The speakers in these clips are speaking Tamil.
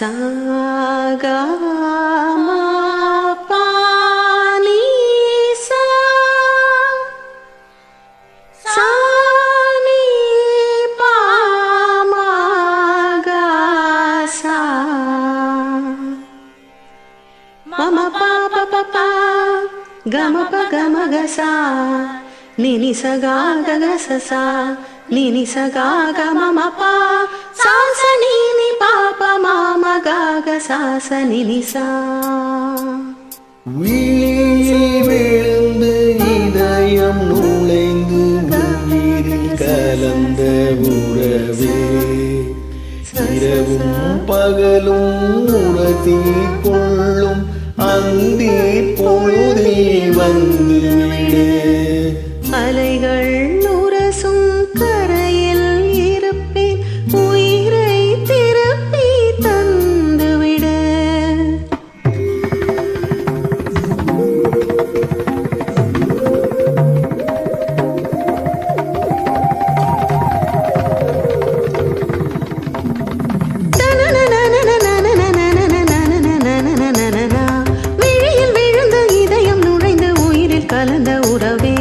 சா கா மா பா நீ சா சா நீ பா மா கா சா மா மா பா பா பா பா க ம ப க ம க சா ni ni sa ga ga ga sa sa ni ni sa ga ga ma ma pa sa sa ni ni pa pa ma ma ga ga sa sa ni ni sa விழியில் விழுந்து இதயம் நுழைந்து உயிரில் கலந்த உறவே இரவும் பகலும் உணர்த்தி கொள்ளும் அந்தி பொழுதில் வந்துவிடு அலைகள் உரசும் கரையில் இருப்பேன் உயிரை திருப்பி தந்துவிடு விழியில் விழுந்த இதயம் நுழைந்து உயிரில் கலந்த உறவே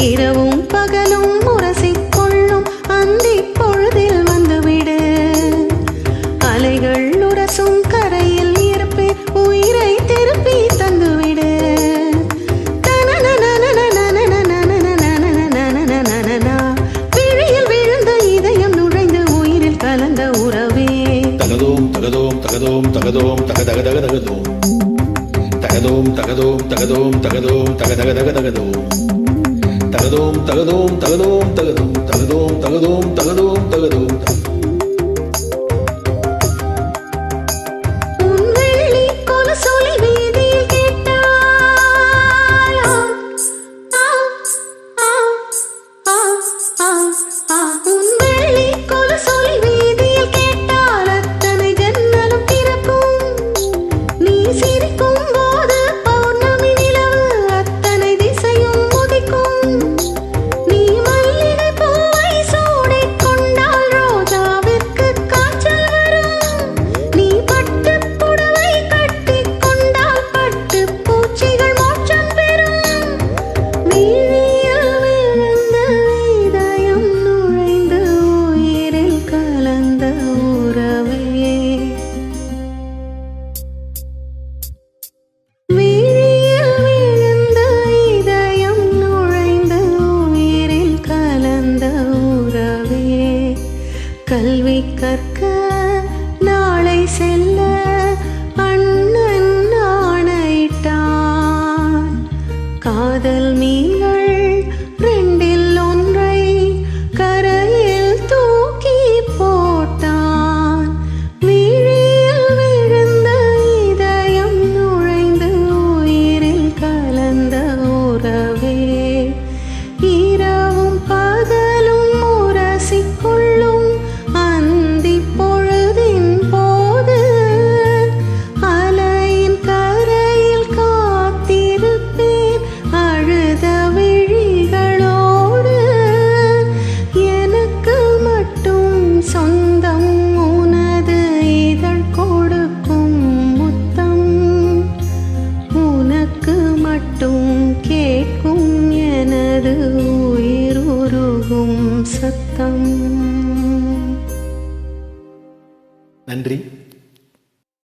இரவும் பகலும் உரசிக்கொள்ளும் அந்தி பொழுதில் வந்துவிடு அலைகள் உரசும் கரையில் இருப்பேன் உயிரை திருப்பி தந்துவிடு விழியில் விழுந்த இதயம் நுழைந்து உயிரில் கலந்த உறவே தகதோம் தகதோம் தகதோம் தகதோம் தக தக தக தகதோம் தகதோம் தகதோம் தகதோம் தகதோம் தக தக தக தகதோம் தகதோம் தகதோம் தகதோம் தகதோம் தகதோம் தகதோம் தகதோம் தகதோம் உன்வெள்ளி கொலுசொலி வீதியில் கேட்டால் உன்வெள்ளி கொலுசொலி வீதியில் கேட்டால் அத்தனை ஜன்னலும் திறக்கும் நீ சிரிக்கும் போது பௌர்ணமி நிலவு அத்தனை திசையும் உதிக்கும் நீ மல்லிகை பூவை சூடிக் கொண்டால் ரோஜாவிற்கு காய்ச்சல் வரும் நீ பட்டுப் புடவை கட்டிக் கொண்டால் பட்டுப் பூச்சிகள் மோட்சம் பெறும் விழியில் விழுந்த இதயம் நுழைந்து உயிரில் கலந்த உறவே விழியில் விழுந்த இதயம் நுழைந்து உயிரில் கலந்த உறவே கல்வி கற்க நாளை செல்ல அண்ணன் ஆணையிட்டான் காதல் மீன்கள் ரெண்டில் ஒன்றை கரையில் தூக்கி போட்டான் விழியில் விழுந்த இதயம் நுழைந்து உயிரில் கலந்த உறவே இரவும் பகலும் உரசிக்கொள்ளும் அந்தி பொழுதின் போது அலையின் கரையில் காத்திருப்பேன் அழுத விழிகளோடு எனக்கு மட்டும் சொந்தம் உனது இதழ் கொடுக்கும் முத்தம் உனக்கு மட்டும் கேட்கும் எனது உயிருருகும் சத்தம். நன்றி.